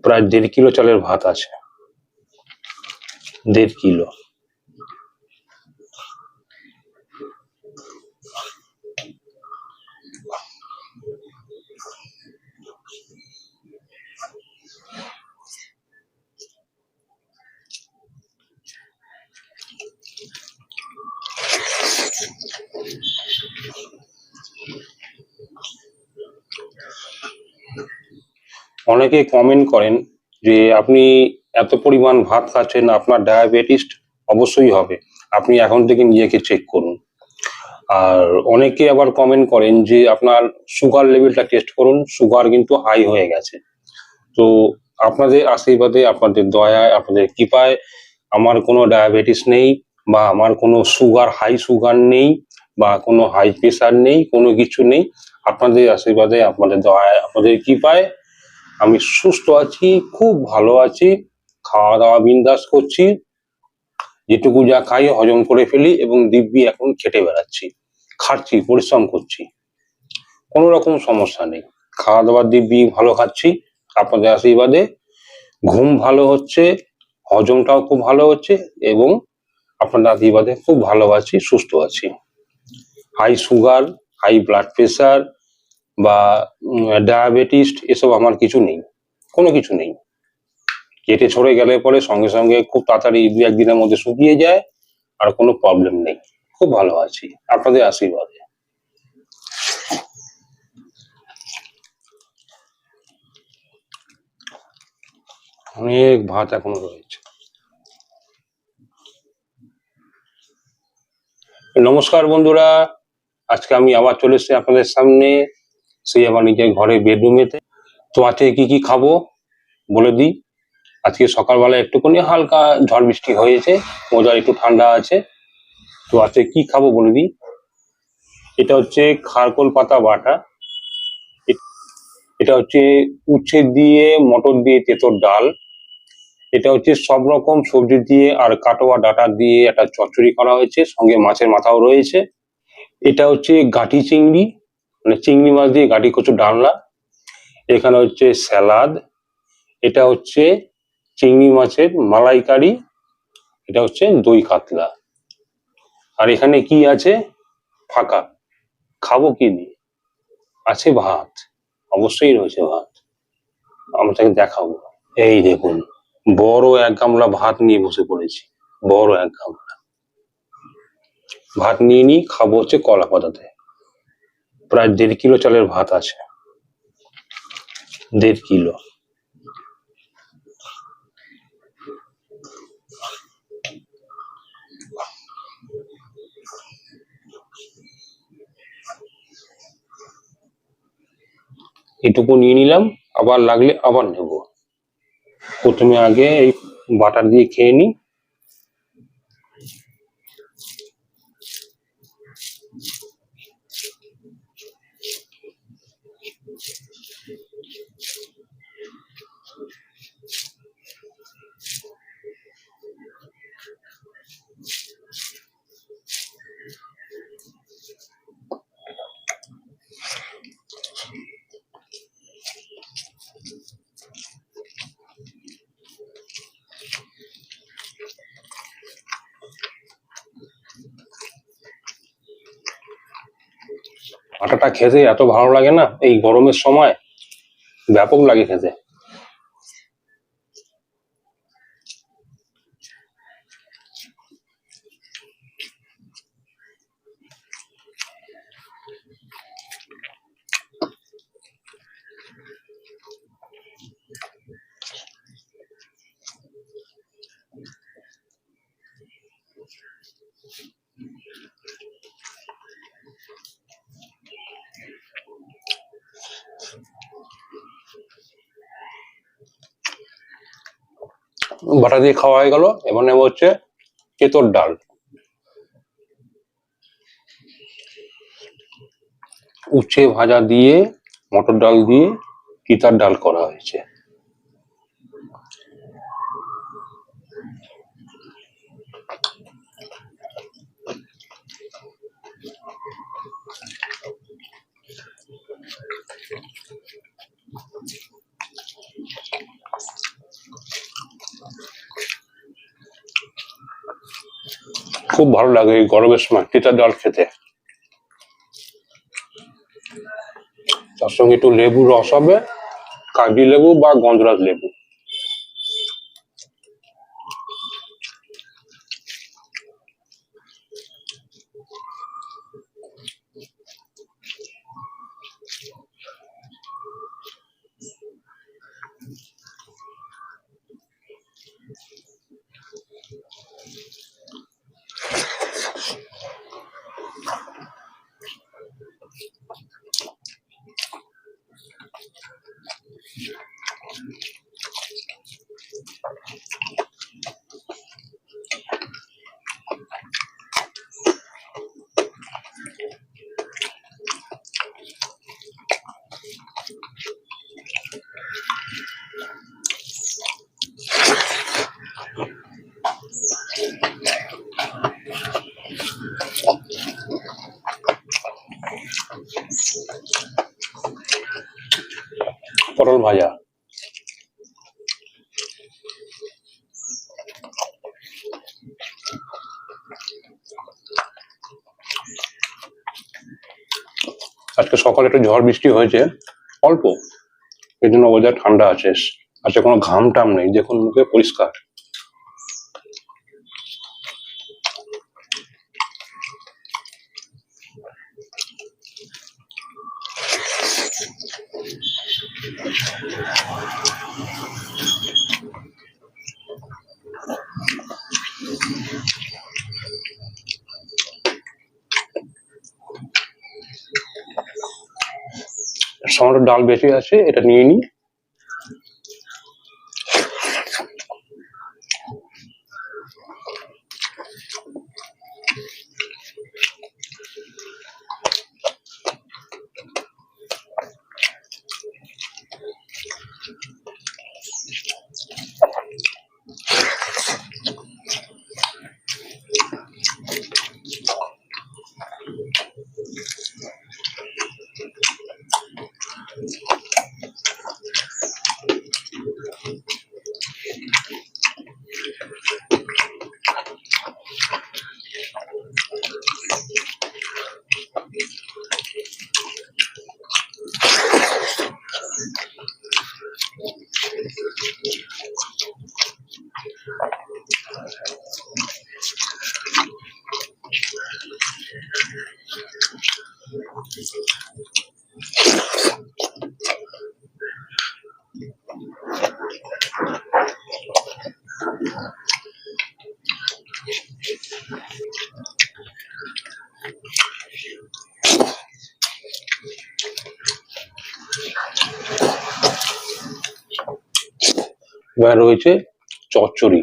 প্রায় 1.5 কিলো চালের ভাত আছে, 1.5 কিলো। অনেকে কমেন্ট করেন যে আপনি এত পরিমাণ ভাত খাচ্ছেন, আপনার ডায়াবেটিস অবশ্যই হবে, আপনি এখন থেকে নিজেকে চেক করুন। আর অনেকে আবার কমেন্ট করেন যে আপনার সুগার লেভেলটা টেস্ট করুন, সুগার কিন্তু হাই হয়ে গেছে। তো আপনাদের আশীর্বাদে, আপনাদের দয়ায়, আপনাদের কৃপায় আমার কোনো ডায়াবেটিস নেই, বা আমার কোনো হাই সুগার নেই, বা কোনো হাই প্রেশার নেই, কোনো কিছু নেই। আপনাদের আশীর্বাদে, আপনাদের দয়ায়, আপনাদের কৃপায় আমি সুস্থ আছি, খুব ভালো আছি। খাওয়া দাওয়া বিন্দাস করছি, যেটুকু যা খাই হজম করে ফেলি, এবং দিব্যি এখন খেটে বেড়াচ্ছি, খাচ্ছি, পরিশ্রম করছি, কোনো রকম সমস্যা নেই। খাওয়া দাওয়া দিব্যি ভালো খাচ্ছি আপনাদের আশীর্বাদে। ঘুম ভালো হচ্ছে, হজমটাও খুব ভালো হচ্ছে, এবং আপনাদের আশীর্বাদে খুব ভালো আছি, সুস্থ আছি। High sugar, high blood pressure বা ডায়াবেটিস এসব আমার কিছু নেই, কোনো কিছু নেই। কেটে ছড়ে গেলে পরে সঙ্গে সঙ্গে খুব তাড়াতাড়ি 2-1 দিনের মধ্যে শুকিয়ে যায়, আর কোনো প্রবলেম নেই, খুব ভালো আছি আপনাদের আশীর্বাদে। অনেক ভাত এখনো রয়েছে। নমস্কার বন্ধুরা, আজকে আমি আবার চলে এসেছি আপনাদের সামনে, সেই আমার নিজের ঘরে বেডরুমেতে। তো আজকে কি কি খাবো বলে দিই। আজকে সকালবেলা একটুখানি হালকা ঝড় বৃষ্টি হয়েছে, ওয়েদার একটু ঠান্ডা আছে। তো আজকে কি খাবো বলে দিই। এটা হচ্ছে খারকোল পাতা বাটা, এটা হচ্ছে উচ্ছে দিয়ে মটর দিয়ে তেঁতোর ডাল, এটা হচ্ছে সব রকম সবজি দিয়ে আর কাটোয়া ডাটা দিয়ে একটা চচ্চড়ি করা হয়েছে, সঙ্গে মাছের মাথাও রয়েছে। এটা হচ্ছে গাঁটি চিংড়ি, মানে চিংড়ি মাছ দিয়ে গাঁটি কচু ডালনা। এখানে হচ্ছে স্যালাদ, এটা হচ্ছে চিংড়ি মাছের মালাইকারি, এটা হচ্ছে দই কাতলা। আর এখানে কি আছে? ফাঁকা। খাবো কি দিয়ে? আছে ভাত, অবশ্যই রয়েছে ভাত, আমি তাকে দেখাবো। এই দেখুন, বড় 1 গামলা ভাত নিয়ে বসে পড়েছি, বড় 1 গামলা ভাত নিয়ে নি, খাবো হচ্ছে কলা পাতাতে। প্রায় 1.5 কিলো চালের ভাত আছে, 1.5 কিলো। এটুকু নিয়ে নিলাম, আবার লাগলে আবার নেব। প্রথমে আগে এই বাটার দিয়ে খেয়ে নি। আটাটা খেতে এত ভালো লাগে না, এই গরমের সময় ব্যাপক লাগে খেতে। বাটা দিয়ে খাওয়া হয়ে গেল, এবার নেবো হচ্ছে তেঁতোর ডাল। উচ্ছে ভাজা দিয়ে মটর ডাল দিয়ে তিতার ডাল করা হয়েছে। খুব ভালো লাগে এই গরমের সময় তিতা জল খেতে। তার সঙ্গে একটু লেবু রস হবে, কাগজি লেবু বা গন্ধরাজ লেবু। পটল ভাজা। আজকে সকালে একটু ঝড় বৃষ্টি হয়েছে, অল্প, এই জন্য ওয়েদার ঠান্ডা আছে। আজকে কোনো ঘাম টাম নেই, দেখুন মুখে পরিষ্কার। সামান্য ডাল বেশি আছে, এটা নিয়ে নিই। এবার রয়েছে চচ্চড়ি,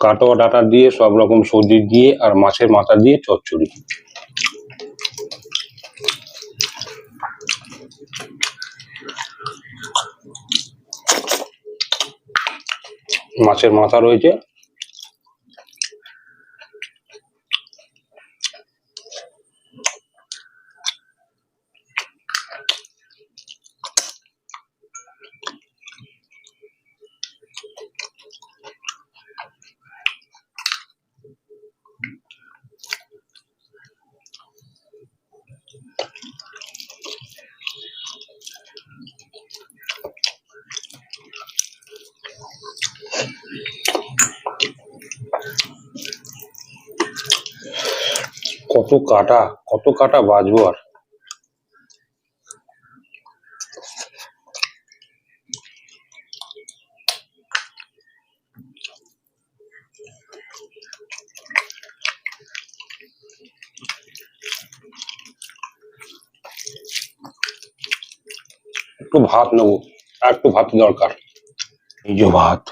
কাটোয়া ডাঁটা দিয়ে সব রকম সবজি দিয়ে আর মাছের মাথা দিয়ে চচ্চড়ি। মাছের মাথা রয়েছে, কত কাটা, কত কাটা বাজবো আর। একটু ভাত নেবো, আর একটু ভাত দরকার। এই যে ভাত।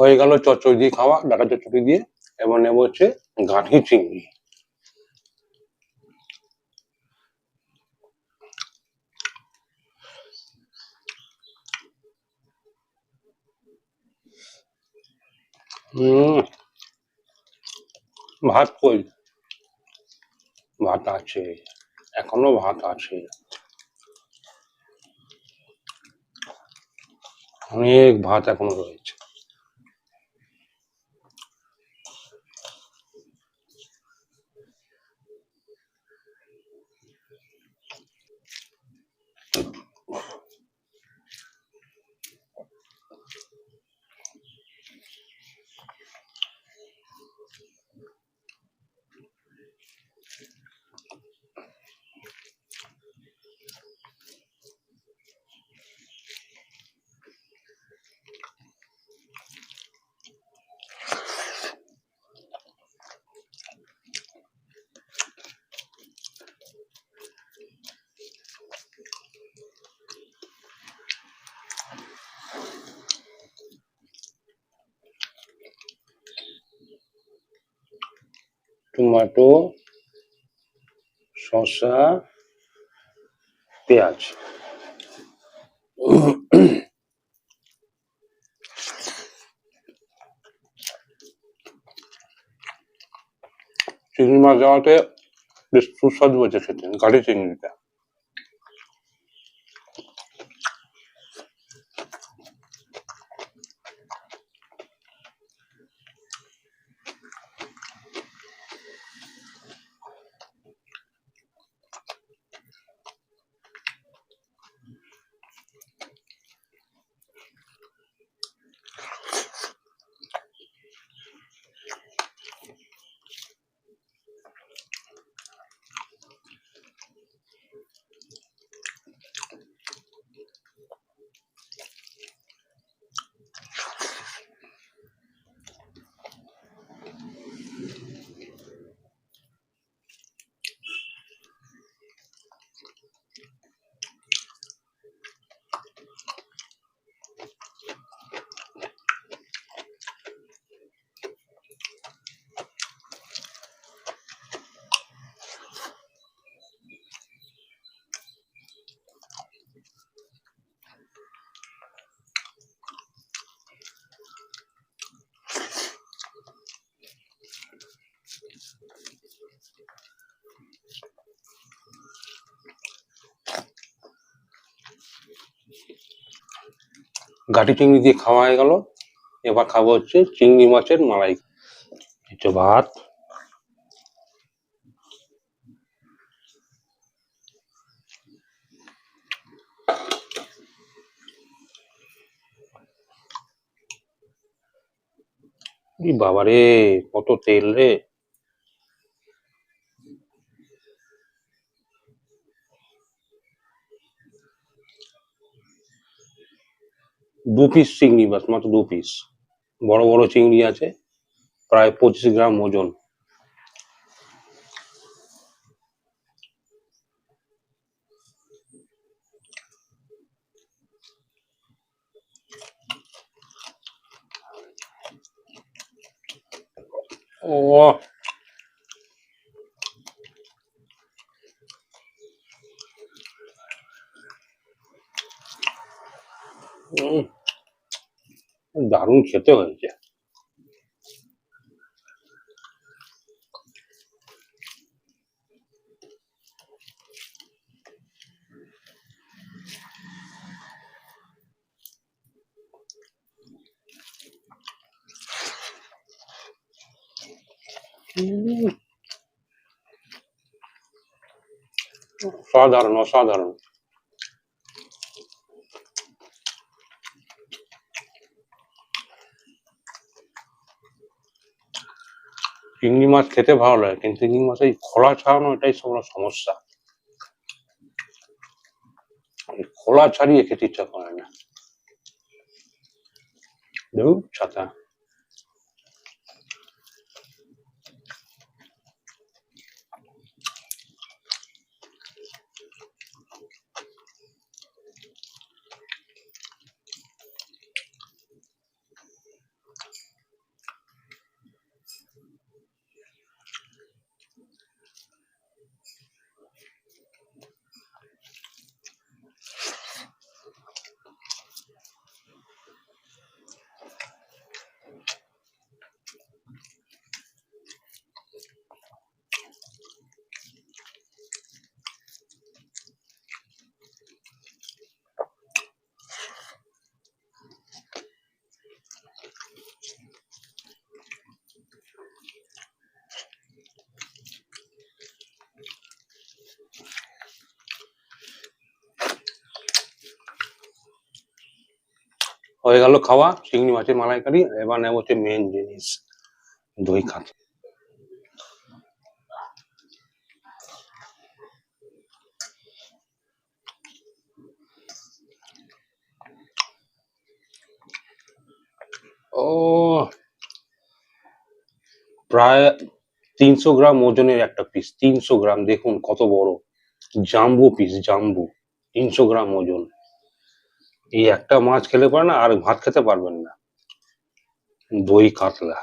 হয়ে গেল চচ্চড়ি দিয়ে খাওয়া, ডাটা চচ্চড়ি দিয়ে। এবার নেবো হচ্ছে গাঁঠি চিংড়ি। হম, ভাত কই? ভাত আছে, এখনো ভাত আছে, অনেক ভাত এখনো রয়েছে। টমেটো, শসা, পেঁয়াজ। চিংড়ি মাছ দেওয়াতে বেশ সুস্বাদু হয়েছে খেতে, গাড়ি চিংড়িটা। গাটি চিংড়ি দিয়ে খাওয়া হয়ে গেল, এবার খাবো হচ্ছে চিংড়ি মাছের মালাই। হচ্ছে ভাত, বাবারে কত তেল রে। 2 পিস চিংড়ি, বাস মাত্র 2 পিস। বড় বড় চিংড়ি আছে, প্রায় 25 গ্রাম ওজন। ও, দারুণ খেতে হয়েছে। অসাধারণ অসাধারণ। চিংড়ি মাছ খেতে ভালো লাগে, কিন্তু চিংড়ি মাছ এই খোলা ছাড়ানো, এটাই সব সমস্যা। খোলা ছাড়িয়ে খেতে ইচ্ছা করে না। দেখুন ছাতা। হয়ে গেল খাওয়া চিংড়ি মাছের মালাইকারি। এবার নেব হচ্ছে মেন জিনিস, দই কাতলা। ও, প্রায় 300 গ্রাম ওজনের একটা পিস, 300 গ্রাম, দেখুন কত বড় জাম্বু পিস, জাম্বু, 300 গ্রাম ওজন। এই একটা মাছ খেলে পরে না আর ভাত খেতে পারবেন না। দই কাতলা,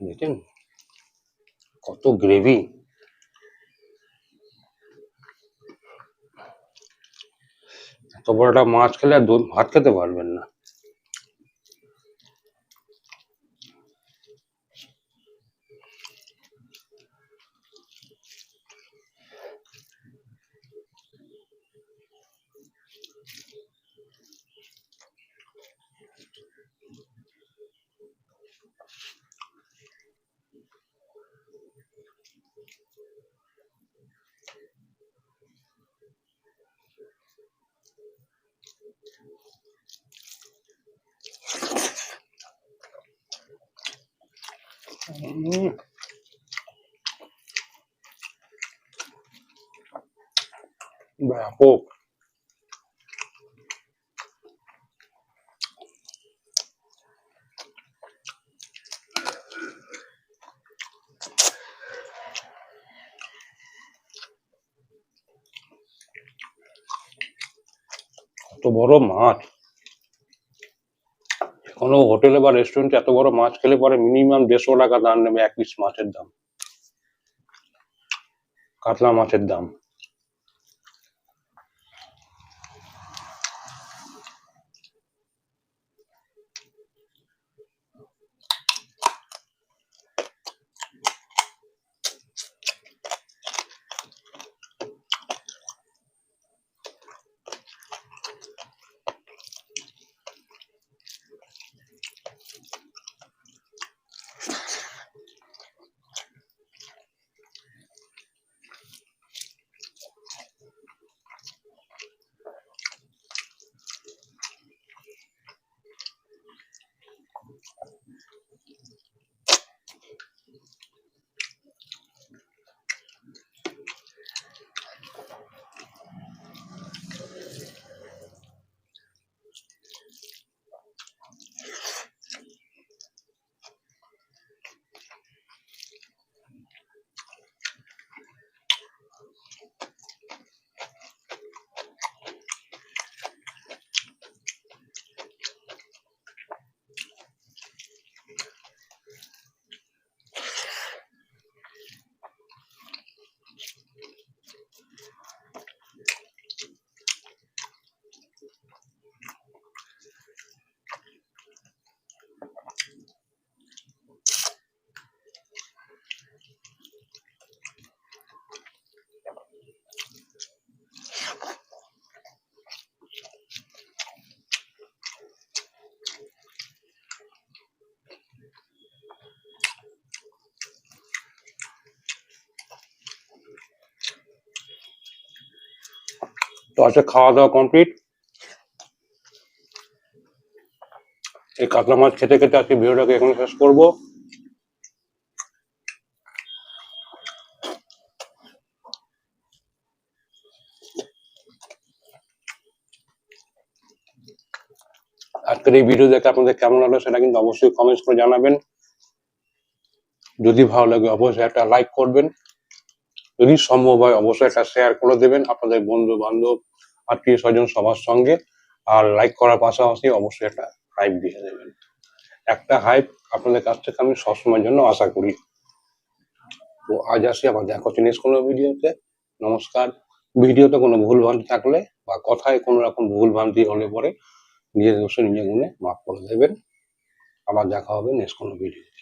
দেখেন কত গ্রেভি। এত বড় একটা মাছ খেলে আর ভাত খেতে পারবেন না। উম, ব্যাপক। কত বড় মাছ! কোনো হোটেলে বা রেস্টুরেন্টে এত বড় মাছ খেলে পরে মিনিমাম 150 টাকা দাম নেবে এক পিস মাছের দাম, কাতলা মাছের দাম। তো আজকে খাওয়া দাওয়া কমপ্লিট। এই কাতলা মাছ খেতে খেতে আজকে ভিডিওটাকে এখানে শেষ করবো। আজকের এই ভিডিও দেখে আপনাদের কেমন লাগলো সেটা কিন্তু অবশ্যই কমেন্টস করে জানাবেন। যদি ভালো লাগে অবশ্যই একটা লাইক করবেন, যদি সম্ভব হয় অবশ্যই একটা শেয়ার করে দেবেন আপনাদের বন্ধু বান্ধব আত্মীয় স্বজন সবার সঙ্গে। আর লাইক করার পাশাপাশি অবশ্যই একটা হাইপ দিয়ে দেবেন। একটা হাইপ আপনাদের কাছ থেকে আমি সবসময়ের জন্য আশা করি। তো আজ আসি, আবার দেখা হচ্ছে নেক্সট কোনো ভিডিওতে। নমস্কার। ভিডিওতে কোনো ভুল ভ্রান্তি থাকলে বা কথায় কোনো রকম ভুল ভ্রান্তি হলে পরে নিজের দোষে নিজে গুণে মাফ করে দেবেন। আবার দেখা হবে নেক্সট কোনো ভিডিও।